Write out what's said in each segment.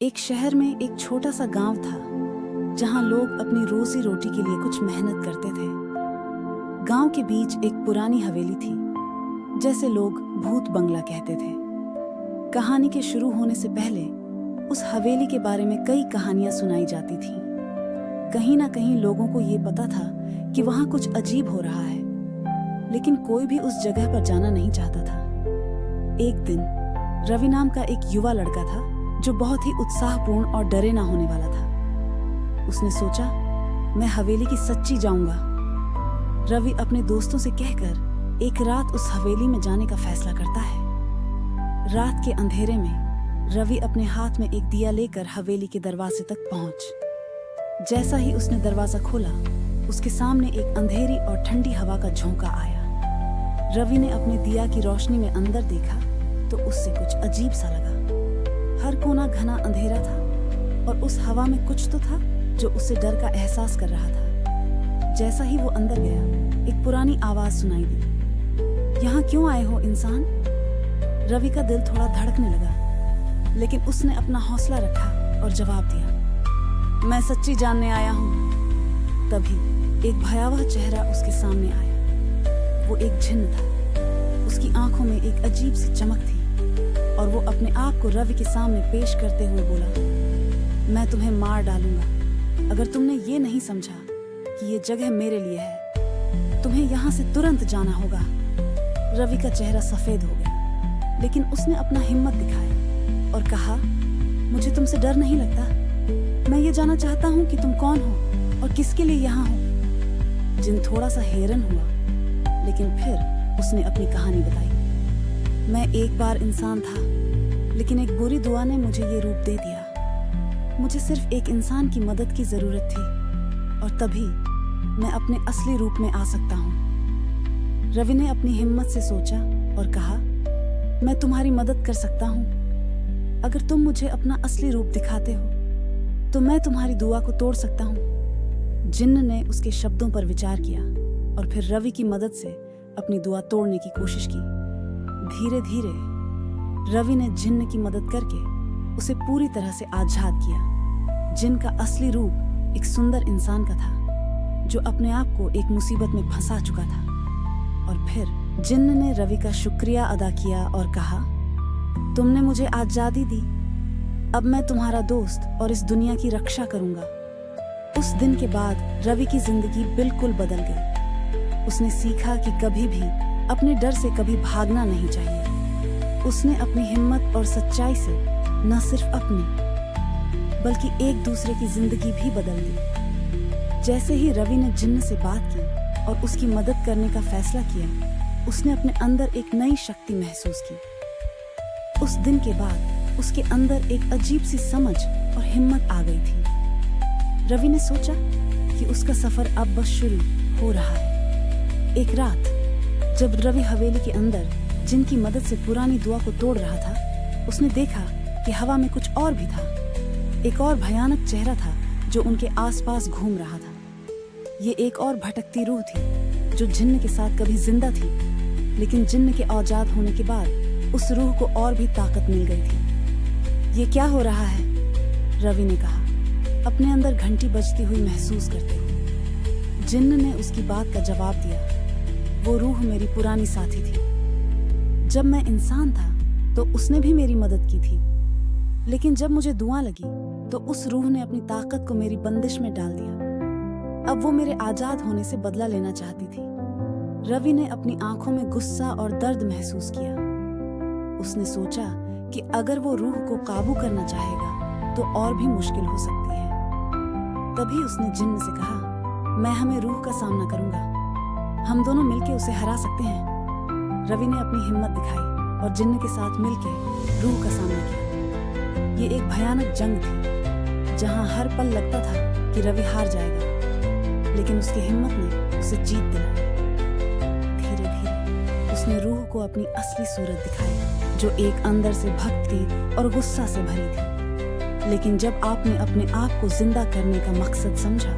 एक शहर में एक छोटा सा गांव था जहां लोग अपनी रोजी रोटी के लिए कुछ मेहनत करते थे। गांव के बीच एक पुरानी हवेली थी, जैसे लोग भूत बंगला कहते थे। कहानी के शुरू होने से पहले उस हवेली के बारे में कई कहानियां सुनाई जाती थीं। कहीं ना कहीं लोगों को ये पता था कि वहां कुछ अजीब हो रहा है, लेकिन कोई भी उस जगह पर जाना नहीं चाहता था। एक दिन रवि नाम का एक युवा लड़का था जो बहुत ही उत्साहपूर्ण और डरे ना होने वाला था। उसने सोचा, मैं हवेली की सच्ची जाऊंगा। रवि अपने दोस्तों से कहकर एक रात उस हवेली में जाने का फैसला करता है। रात के अंधेरे में रवि अपने हाथ में एक दिया लेकर हवेली के दरवाजे तक पहुंच। जैसा ही उसने दरवाजा खोला, उसके सामने एक अंधेरी और ठंडी हवा का झोंका आया। रवि ने अपने दिया की रोशनी में अंदर देखा तो उससे कुछ अजीब सा लगा। हर कोना घना अंधेरा था और उस हवा में कुछ तो था जो उसे डर का एहसास कर रहा था। जैसा ही वो अंदर गया, एक पुरानी आवाज सुनाई दी, यहाँ क्यों आए हो इंसान? रवि का दिल थोड़ा धड़कने लगा, लेकिन उसने अपना हौसला रखा और जवाब दिया, मैं सच्ची जानने आया हूँ। तभी एक भयावह चेहरा उसके सामने आया। वो एक जिन्न था। उसकी आंखों में एक अजीब सी चमक थी और वो अपने आप को रवि के सामने पेश करते हुए बोला, मैं तुम्हें मार डालूंगा अगर तुमने ये नहीं समझा कि ये जगह मेरे लिए है। तुम्हें यहाँ से तुरंत जाना होगा। रवि का चेहरा सफेद हो गया, लेकिन उसने अपना हिम्मत दिखाया और कहा, मुझे तुमसे डर नहीं लगता। मैं ये जानना चाहता हूँ कि तुम कौन हो और किसके लिए यहाँ हो। जिन थोड़ा सा हैरान हुआ, लेकिन फिर उसने अपनी कहानी बताई। मैं एक बार इंसान था, लेकिन एक बुरी दुआ ने मुझे ये रूप दे दिया। मुझे सिर्फ एक इंसान की मदद की जरूरत थी और तभी मैं अपने असली रूप में आ सकता हूँ। रवि ने अपनी हिम्मत से सोचा और कहा, मैं तुम्हारी मदद कर सकता हूँ। अगर तुम मुझे अपना असली रूप दिखाते हो तो मैं तुम्हारी दुआ को तोड़ सकता हूँ। जिन्न ने उसके शब्दों पर विचार किया और फिर रवि की मदद से अपनी दुआ तोड़ने की कोशिश की। धीरे धीरे रवि ने जिन्न की मदद करके उसे पूरी तरह से आज़ाद किया। जिन्न का असली रूप एक सुंदर इंसान का था जो अपने आप को एक मुसीबत में फंसा चुका था। और फिर जिन्न ने रवि का शुक्रिया अदा किया और कहा, तुमने मुझे आज़ादी दी। अब मैं तुम्हारा दोस्त और इस दुनिया की रक्षा करूंगा। उस दिन के बाद रवि की जिंदगी बिल्कुल बदल गई। उसने सीखा कि कभी भी अपने डर से कभी भागना नहीं चाहिए। उसने अपनी हिम्मत और सच्चाई से न सिर्फ अपनी बल्कि एक दूसरे की जिंदगी भी बदल दी। जैसे ही रवि ने जिन्न से बात की और उसकी मदद करने का फैसला किया, उसने अपने अंदर एक नई शक्ति महसूस की। उस दिन के बाद उसके अंदर एक अजीब सी समझ और हिम्मत आ गई थी। रवि ने सोचा कि उसका सफर अब बस शुरू हो रहा है। एक रात जब रवि हवेली के अंदर जिनकी मदद से पुरानी दुआ को तोड़ रहा था, उसने देखा कि हवा में कुछ और भी था। एक और भयानक चेहरा था जो उनके आसपास घूम रहा था। ये एक और भटकती रूह थी जो जिन्न के साथ कभी जिंदा थी, लेकिन जिन्न के आजाद होने के बाद उस रूह को और भी ताकत मिल गई थी। ये क्या हो रहा है? रवि ने कहा, अपने अंदर घंटी बजती हुई महसूस करते हुए। जिन्न ने उसकी बात का जवाब दिया, वो रूह मेरी पुरानी साथी थी। जब मैं इंसान था तो उसने भी मेरी मदद की थी, लेकिन जब मुझे दुआ लगी तो उस रूह ने अपनी ताकत को मेरी बंदिश में डाल दिया। अब वो मेरे आजाद होने से बदला लेना चाहती थी। रवि ने अपनी आंखों में गुस्सा और दर्द महसूस किया। उसने सोचा कि अगर वो रूह को काबू करना चाहेगा तो और भी मुश्किल हो सकती है। तभी उसने जिन्न से कहा, मैं हमें रूह का सामना करूंगा। हम दोनों मिलके उसे हरा सकते हैं। रवि ने अपनी हिम्मत दिखाई और जिन्न के साथ मिलके रूह का सामना किया। ये एक भयानक जंग थी जहां हर पल लगता था कि रवि हार जाएगा, लेकिन उसकी हिम्मत ने उसे जीत दिलाई। धीरे धीरे उसने रूह को अपनी असली सूरत दिखाई, जो एक अंदर से भक्ति और गुस्सा से भरी थी। लेकिन जब आपने अपने आप को जिंदा करने का मकसद समझा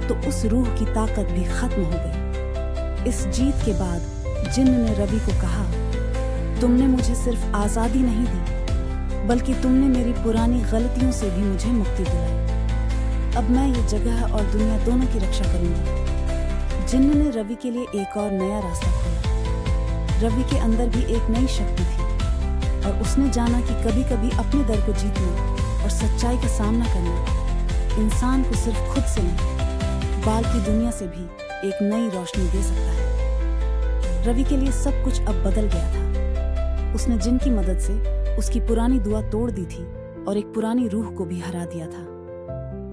तो उस रूह की ताकत भी खत्म हो गई। इस जीत के बाद जिन्न ने रवि को कहा, तुमने मुझे सिर्फ आज़ादी नहीं दी, बल्कि तुमने मेरी पुरानी गलतियों से भी मुझे मुक्ति दिलाई। अब मैं ये जगह और दुनिया दोनों की रक्षा करूंगा। जिन्न ने रवि के लिए एक और नया रास्ता खोला। रवि के अंदर भी एक नई शक्ति थी और उसने जाना कि कभी कभी अपने डर को जीतना और सच्चाई का सामना करना इंसान को सिर्फ खुद से नहीं बल्कि दुनिया से भी एक नई रोशनी दे सकता है। रवि के लिए सब कुछ अब बदल गया था। उसने जिन की मदद से उसकी पुरानी दुआ तोड़ दी थी और एक पुरानी रूह को भी हरा दिया था।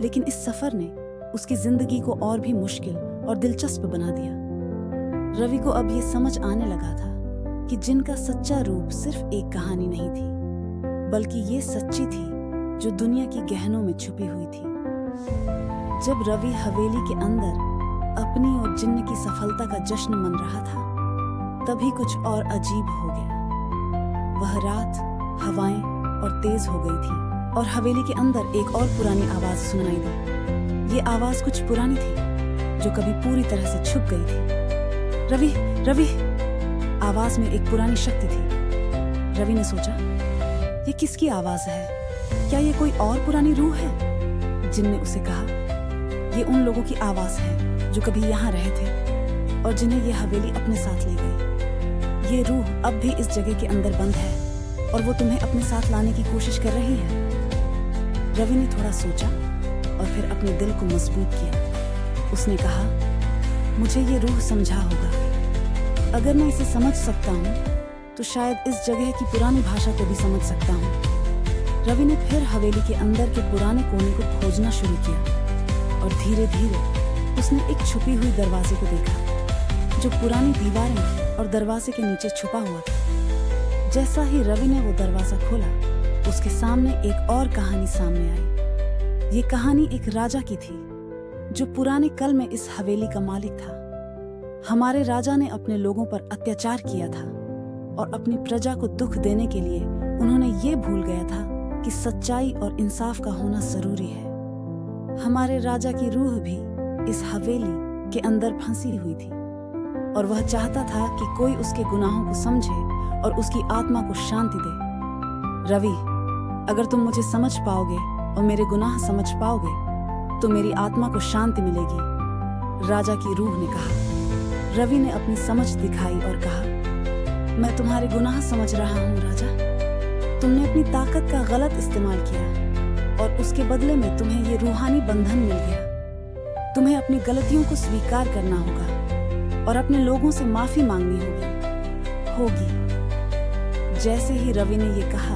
लेकिन इस सफर ने उसकी जिंदगी को और भी मुश्किल और दिलचस्प बना दिया। रवि को अब ये समझ आने लगा था कि जिन का सच्चा रूप सिर्फ एक कहानी नहीं थी, बल्कि ये सच्ची थी जो दुनिया की गहनों में छुपी हुई थी। जब रवि हवेली के अंदर अपनी और जिन्न की सफलता का जश्न मन रहा था, तभी कुछ और अजीब हो गया। वह रात हवाएं और तेज हो गई थी और हवेली के अंदर एक और पुरानी आवाज सुनाई दी। ये आवाज कुछ पुरानी थी जो कभी पूरी तरह से छुप गई थी। रवि, रवि! आवाज में एक पुरानी शक्ति थी। रवि ने सोचा, ये किसकी आवाज है? क्या ये कोई और पुरानी रूह है? जिन ने उसे कहा, ये उन लोगों की आवाज है जो कभी यहाँ रहे थे और जिन्हें ये हवेली अपने साथ ले गई। ये रूह अब भी इस जगह के अंदर बंद है और वो तुम्हें अपने साथ लाने की कोशिश कर रही है। रवि ने थोड़ा सोचा और फिर अपने दिल को मजबूत किया। उसने कहा, मुझे ये रूह समझा होगा। अगर मैं इसे समझ सकता हूँ तो शायद इस जगह की पुरानी भाषा को भी समझ सकता हूँ। रवि ने फिर हवेली के अंदर के पुराने कोने को खोजना शुरू किया और धीरे धीरे उसने एक छुपी हुई दरवाजे को देखा जो पुरानी दीवारें और दरवाजे के नीचे छुपा हुआ था। जैसा ही रवि ने वो दरवाजा खोला, उसके सामने एक और कहानी सामने आई। ये कहानी एक राजा की थी जो पुराने कल में इस हवेली का मालिक था। हमारे राजा ने अपने लोगों पर अत्याचार किया था और अपनी प्रजा को दुख देने के लिए उन्होंने ये भूल गया था कि सच्चाई और इंसाफ का होना जरूरी है। हमारे राजा की रूह भी इस हवेली के अंदर फंसी हुई थी और वह चाहता था कि कोई उसके गुनाहों को समझे और उसकी आत्मा को शांति दे। रवि, अगर तुम मुझे समझ पाओगे और मेरे गुनाह समझ पाओगे तो मेरी आत्मा को शांति मिलेगी, राजा की रूह ने कहा। रवि ने अपनी समझ दिखाई और कहा, मैं तुम्हारे गुनाह समझ रहा हूँ राजा। तुमने अपनी ताकत का गलत इस्तेमाल किया और उसके बदले में तुम्हें ये रूहानी बंधन मिल गया। तुम्हें अपनी गलतियों को स्वीकार करना होगा और अपने लोगों से माफी मांगनी होगी। जैसे ही रवि ने ये कहा,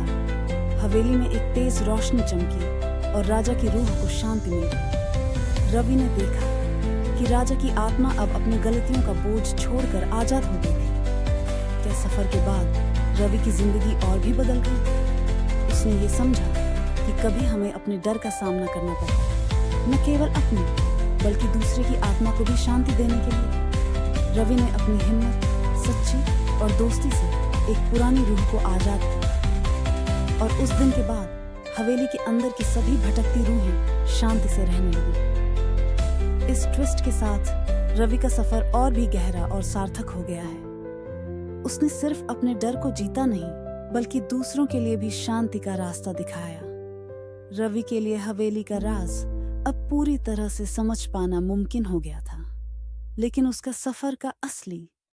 हवेली में एक तेज रोशनी चमकी और राजा की रूह को शांति मिल गई। रवि ने देखा कि राजा की आत्मा अब अपनी गलतियों का बोझ छोड़कर आजाद हो गई थी। क्या सफर के बाद रवि की जिंदगी और भी बदल गई? उसने ये समझा कि कभी हमें अपने डर का सामना करना पड़ता है, न केवल अपनी बल्कि दूसरे की आत्मा को भी शांति देने के लिए। रवि ने अपनी हिम्मत, सच्ची और दोस्ती से एक पुरानी रूह को आजाद किया और उस दिन के बाद हवेली के अंदर की सभी भटकती रूहें शांति से रहने लगी। इस ट्विस्ट के साथ रवि का सफर और भी गहरा और सार्थक हो गया है। उसने सिर्फ अपने डर को जीता नहीं, बल्कि दूसरों के लिए भी शांति का रास्ता दिखाया। रवि के लिए हवेली का राज अब पूरी तरह से समझ पाना मुमकिन हो गया था, लेकिन उसका सफर का असली